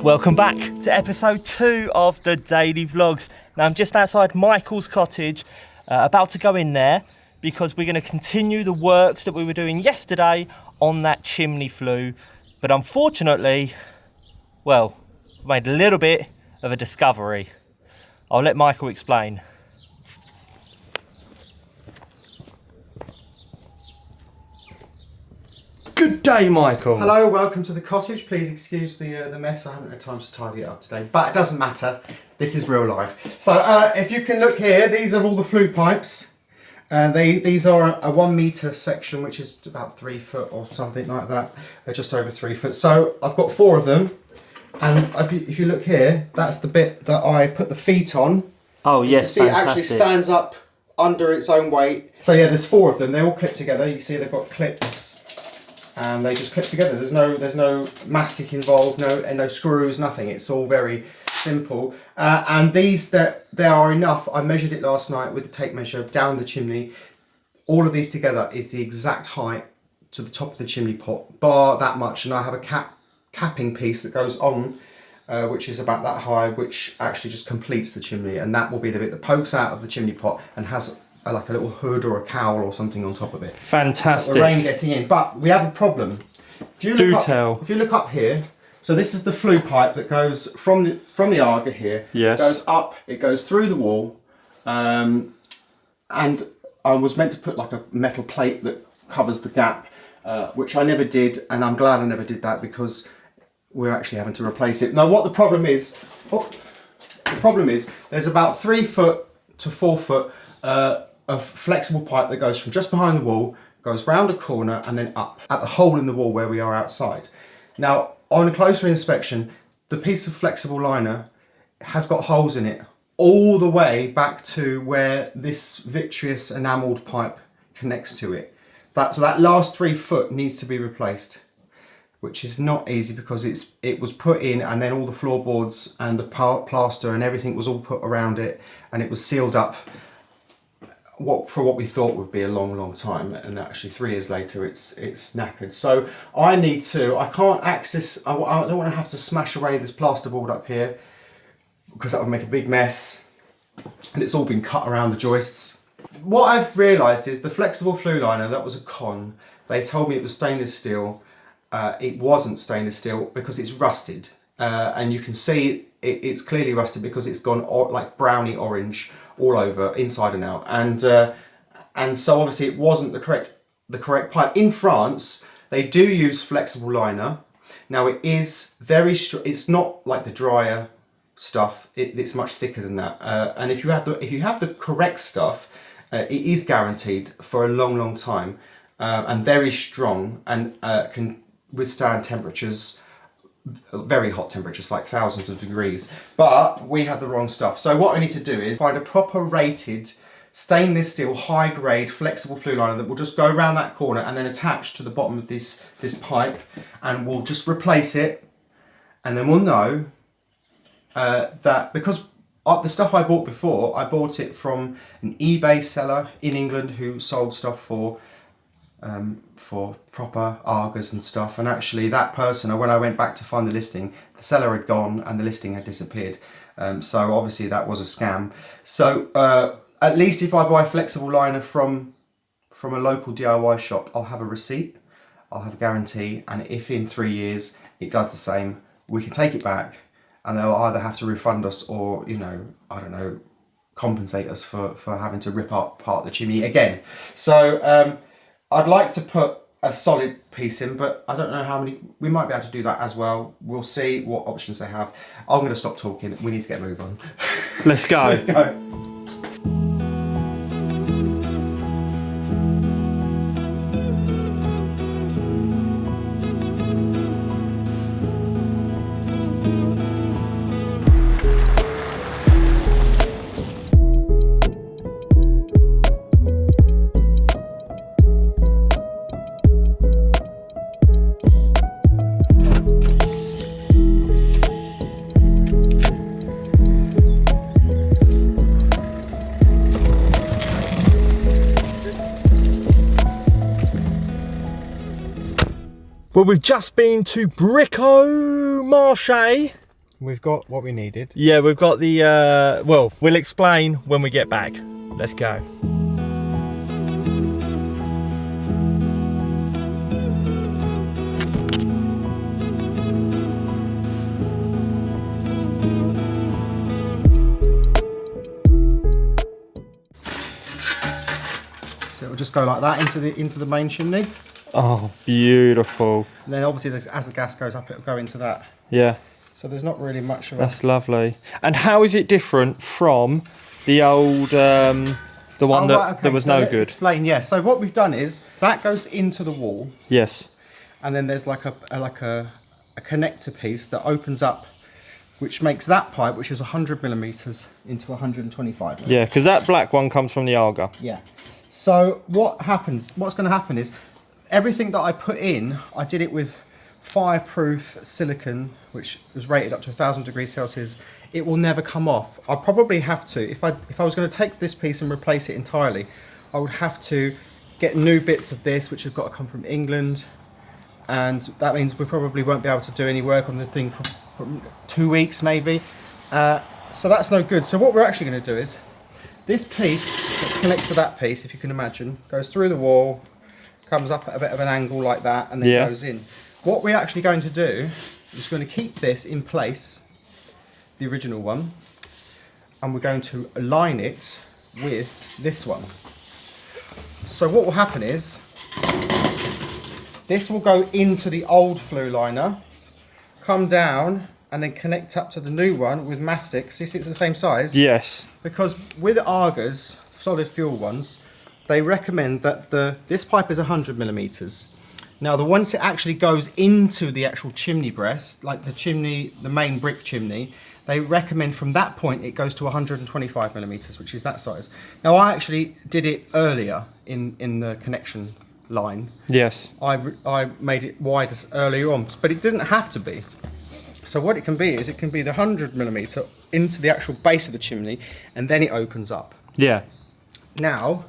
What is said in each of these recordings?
Welcome back to episode 2 of the daily vlogs. Now I'm just outside Michael's cottage, about to go in there because we're going to continue the works that we were doing yesterday on that chimney flue. But unfortunately, well, we've made a little bit of a discovery. I'll let Michael explain. Good day, Michael. Hello, welcome to the cottage. Please excuse the mess. I haven't had time to tidy it up today, but it doesn't matter. This is real life. So if you can look here, these are all the flue pipes. And these are a 1 metre section, which is about 3 foot or something like that, just over 3 foot. So I've got 4 of them. And if you look here, that's the bit that I put the feet on. Oh yes, you can see it actually stands up under its own weight. So yeah, there's 4 of them. They're all clipped together. You see they've got clips. And they just clip together. There's no mastic involved, no screws, nothing. It's all very simple. And these, they are enough. I measured it last night with the tape measure down the chimney. All of these together is the exact height to the top of the chimney pot, bar that much. And I have a capping piece that goes on, which is about that high, which actually just completes the chimney. And that will be the bit that pokes out of the chimney pot and has like a little hood or a cowl or something on top of it. Fantastic. The rain getting in, but we have a problem. If you look up here, so this is the flue pipe that goes from the Aga here. Yes. It goes up, it goes through the wall, and I was meant to put like a metal plate that covers the gap, which I never did, and I'm glad I never did that because we're actually having to replace it. Now, what the problem is, there's about 3 foot to 4 foot of flexible pipe that goes from just behind the wall, goes round a corner and then up at the hole in the wall where we are outside. Now, on a closer inspection, the piece of flexible liner has got holes in it all the way back to where this vitreous enamelled pipe connects to it. So that last 3 foot needs to be replaced, which is not easy because it was put in and then all the floorboards and the plaster and everything was all put around it and it was sealed up for what we thought would be a long time, and actually 3 years later it's knackered. So I can't access, I don't want to have to smash away this plasterboard up here because that would make a big mess, and it's all been cut around the joists. What I've realised is the flexible flue liner, that was a con. They told me it was stainless steel. It wasn't stainless steel because it's rusted, and you can see it's clearly rusted because it's gone like browny orange all over, inside and out, and so obviously it wasn't the correct pipe. In France, they do use flexible liner. Now it is very it's not like the drier stuff. It's much thicker than that. And if you have the correct stuff, it is guaranteed for a long time, and very strong, and can withstand temperatures. Very hot temperatures, like thousands of degrees, but we had the wrong stuff. So what I need to do is find a proper rated stainless steel high grade flexible flue liner that will just go around that corner and then attach to the bottom of this pipe, and we'll just replace it, and then we'll know that because the stuff I bought before, I bought it from an eBay seller in England who sold stuff for proper Argas and stuff, and actually that person, when I went back to find the listing, the seller had gone and the listing had disappeared, so obviously that was a scam. So at least if I buy flexible liner from a local DIY shop, I'll have a receipt, I'll have a guarantee, and if in 3 years it does the same, we can take it back and they'll either have to refund us or, I don't know, compensate us for having to rip apart the chimney again. So I'd like to put a solid piece in, but I don't know how many. We might be able to do that as well. We'll see what options they have. I'm going to stop talking. We need to get a move on. Let's go. Let's go. Well, we've just been to Brico Marché. We've got what we needed. Yeah, we've got the, well, we'll explain when we get back. Let's go. So it'll just go like that into the main chimney. Oh, beautiful. And then obviously as the gas goes up, it'll go into that. Yeah. So there's not really much of That's lovely. And how is it different from the old, the one that was no let's good? Explain, yeah. So what we've done is that goes into the wall, Yes. and then there's like a connector piece that opens up, which makes that pipe, which is 100 millimeters, into 125. Yeah, because that black one comes from the Arga. Yeah. So what's going to happen is everything that I put in, I did it with fireproof silicone, which was rated up to 1,000 degrees Celsius. It will never come off. I'll probably have to, if I was going to take this piece and replace it entirely, I would have to get new bits of this, which have got to come from England, and that means we probably won't be able to do any work on the thing for 2 weeks maybe. So that's no good. So what we're actually going to do is this piece that connects to that piece, if you can imagine, goes through the wall, comes up at a bit of an angle like that, and then goes in. What we're actually going to do is going to keep this in place, the original one, and we're going to align it with this one. So what will happen is this will go into the old flue liner, come down, and then connect up to the new one with mastic. So you see it's the same size? Yes. Because with Argas, solid fuel ones, they recommend that this pipe is 100 millimeters. Now, once it actually goes into the actual chimney breast, like the main brick chimney, they recommend from that point it goes to 125 millimeters, which is that size. Now, I actually did it earlier in the connection line. Yes. I made it wider earlier on, but it doesn't have to be. So what it can be is it can be the 100 millimeter into the actual base of the chimney, and then it opens up. Yeah. Now,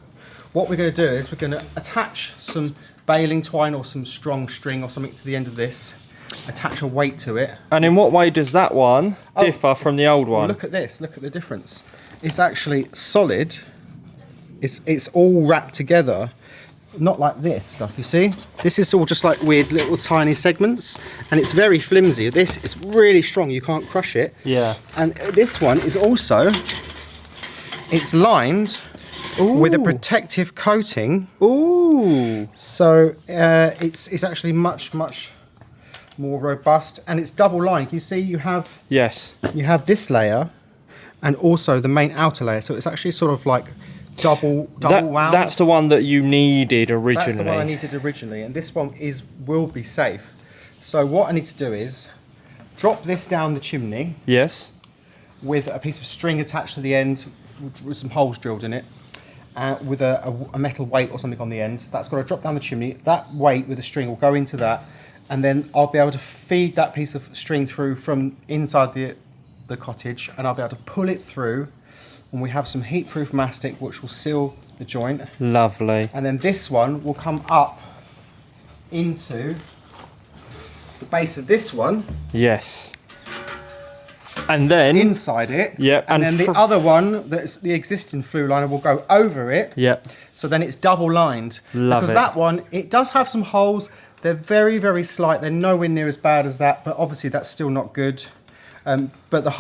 what we're going to do is we're going to attach some baling twine or some strong string or something to the end of this, attach a weight to it. And in what way does that one differ from the old one? Well, look at this, look at the difference. It's actually solid, it's all wrapped together, not like this stuff, you see? This is all just like weird little tiny segments, and it's very flimsy. This is really strong, you can't crush it. Yeah. And this one is also, it's lined with a protective coating. Ooh. So it's actually much more robust, and it's double lined. You see, you have this layer, and also the main outer layer. So it's actually sort of like double wound. That's the one that you needed originally. That's the one I needed originally, and this one will be safe. So what I need to do is drop this down the chimney. Yes. With a piece of string attached to the end, with some holes drilled in it. With a metal weight or something on the end. That's got to drop down the chimney. That weight with a string will go into that, and then I'll be able to feed that piece of string through from inside the cottage, and I'll be able to pull it through, and we have some heat-proof mastic which will seal the joint. Lovely. And then this one will come up into the base of this one. Yes. And then inside it. Yeah. And then the other one, that's the existing flue liner, will go over it. Yeah. So then it's double lined. Love because it. that one, it does have some holes. They're very, very slight. They're nowhere near as bad as that, but obviously that's still not good. But the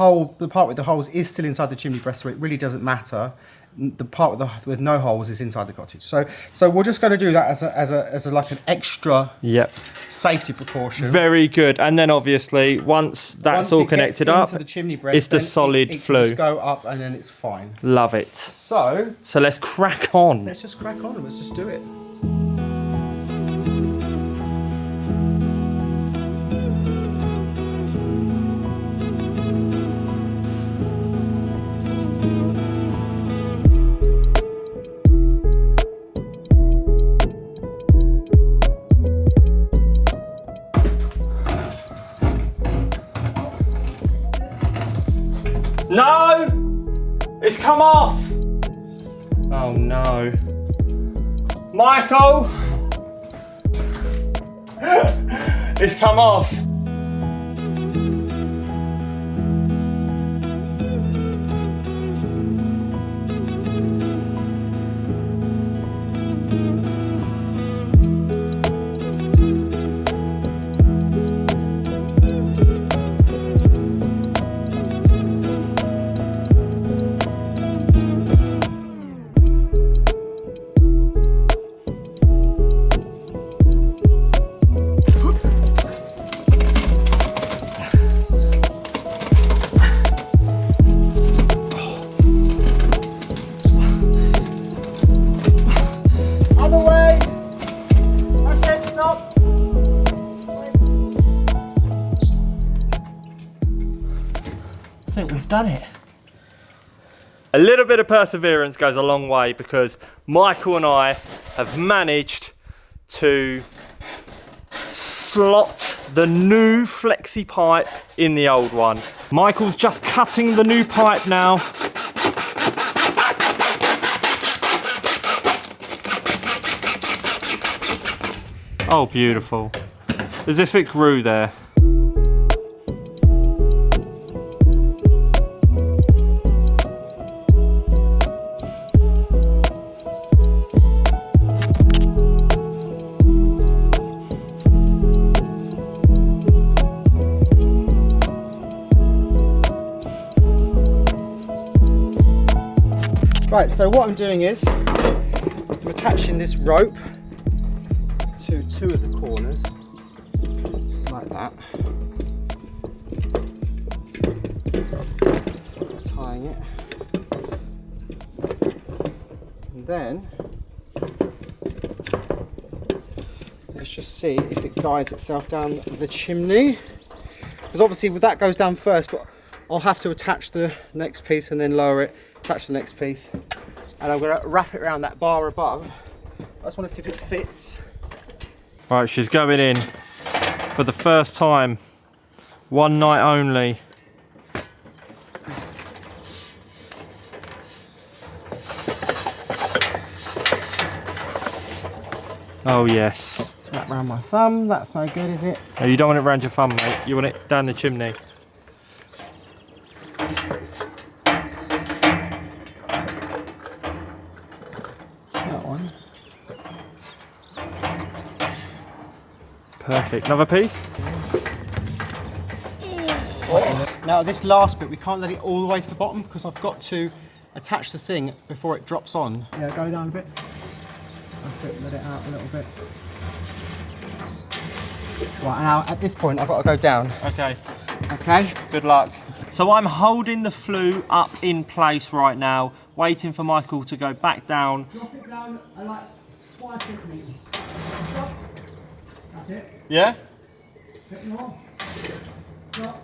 part with the holes is still inside the chimney breast, so it really doesn't matter. The part with no holes is inside the cottage. So we're just going to do that as a like an extra safety precaution. Very good. And then obviously once that's all connected up, the chimney breast, it's the solid it flue. Can just go up and then it's fine. Love it. So let's crack on. Let's just crack on and let's just do it. No! It's come off! Oh no. Michael! It's come off. I think we've done it. A little bit of perseverance goes a long way, because Michael and I have managed to slot the new flexi pipe in the old one. Michael's just cutting the new pipe now. Oh, beautiful. As if it grew there. Right, so what I'm doing is I'm attaching this rope to two of the corners, like that. Tying it. And then let's just see if it guides itself down the chimney. Because obviously that goes down first, but I'll have to attach the next piece and then lower it, attach the next piece. And I'm going to wrap it around that bar above. I just want to see if it fits. Right, she's going in for the first time. One night only. Oh yes. Let's wrap around my thumb. That's no good, is it? No, you don't want it around your thumb, mate. You want it down the chimney. Perfect. Another piece? Now this last bit, we can't let it all the way to the bottom because I've got to attach the thing before it drops on. Yeah, go down a bit. That's it, let it out a little bit. Right, now at this point I've got to go down. Okay. Okay. Good luck. So I'm holding the flue up in place right now, waiting for Michael to go back down. Drop it down like 5 centimetres. That's it. Yeah? Bit more. Drop.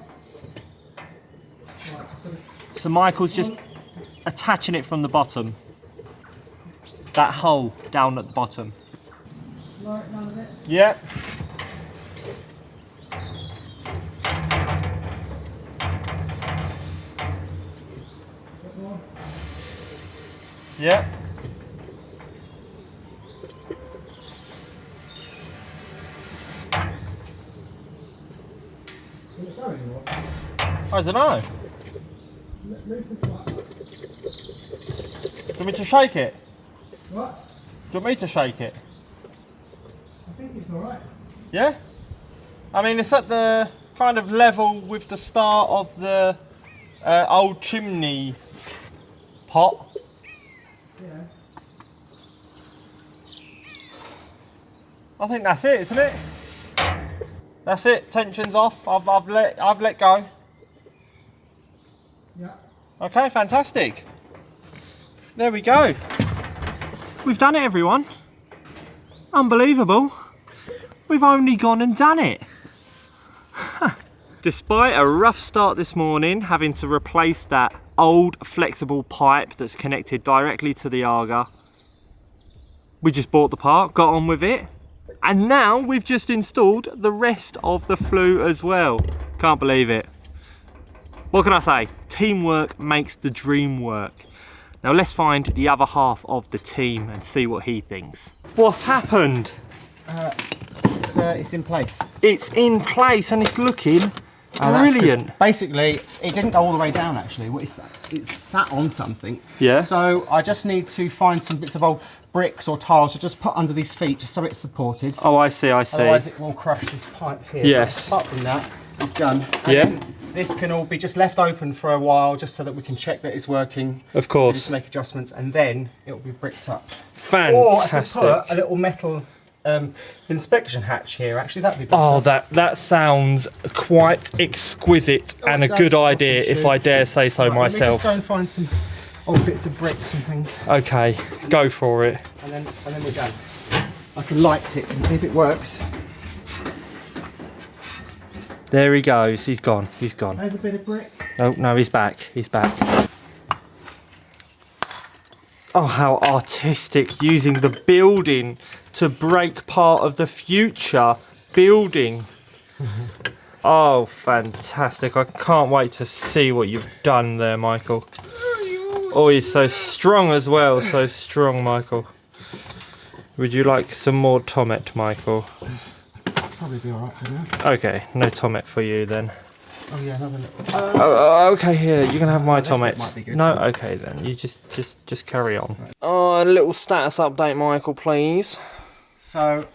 Right, so Michael's just attaching it from the bottom. That hole down at the bottom. Lower it down a bit. Yeah. Bit more. Yeah. Will it go anymore? I don't know. Loosen it like that. Do you want me to shake it? What? Do you want me to shake it? I think it's alright. Yeah? I mean, it's at the kind of level with the start of the old chimney pot. Yeah. I think that's it, isn't it? That's it. Tension's off. I've let go. Yeah. Okay, fantastic. There we go. We've done it, everyone. Unbelievable. We've only gone and done it. Despite a rough start this morning, having to replace that old flexible pipe that's connected directly to the Aga, we just bought the part, got on with it, and now we've just installed the rest of the flue as well. Can't believe it. What can I say? Teamwork makes the dream work. Now let's find the other half of the team and see what he thinks. What's happened? it's in place. It's in place and it's looking That's good. brilliant. Basically, it didn't go all the way down actually. It's sat on something. Yeah. So I just need to find some bits of old bricks or tiles to just put under these feet just so it's supported. Oh, I see, I see. Otherwise it will crush this pipe here. Yes. But apart from that, it's done. And Yeah. then this can all be just left open for a while just so that we can check that it's working. Of course. Just make adjustments and then it will be bricked up. Fantastic. Or I could put a little metal inspection hatch here. Actually, that'd be better. Oh, that sounds quite exquisite and a it does, good of course idea, it if should. I dare say so Right, Let me myself. just go and find some old bits of bricks and things, Okay, go for it. and then we're done. I can light it and see if it works. There he goes. He's gone. He's gone. There's a bit of brick. Oh, no, he's back. He's back. Oh, how artistic, using the building to break part of the future building. Oh, fantastic. I can't wait to see what you've done there, Michael. Oh, he's so strong as well. So strong, Michael. Would you like some more Tomet, Michael? Probably be alright for now. Okay, no Tomet for you then. Oh yeah, another little. Oh, okay, here, you can have my this bit Tomet. might be good. No, okay then, you just carry on. Oh, a little status update, Michael, please. So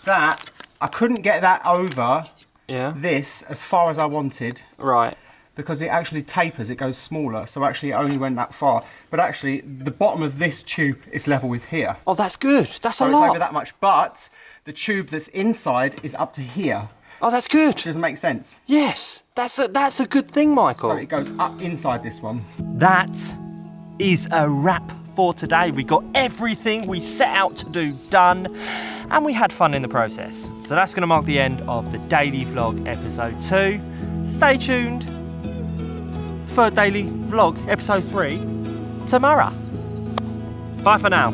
that I couldn't get that over Yeah. this as far as I wanted Right. because it actually tapers. It goes smaller. So actually, it only went that far. But actually, the bottom of this tube is level with here. Oh, that's good. That's So a it's lot. over that much. But the tube that's inside is up to here. Oh, that's good. Doesn't make sense. Yes, that's a good thing, Michael. So it goes up inside this one. That is a wrap for today. We got everything we set out to do done, and we had fun in the process. So that's going to mark the end of the daily vlog episode 2. Stay tuned for daily vlog episode 3 tomorrow. Bye for now.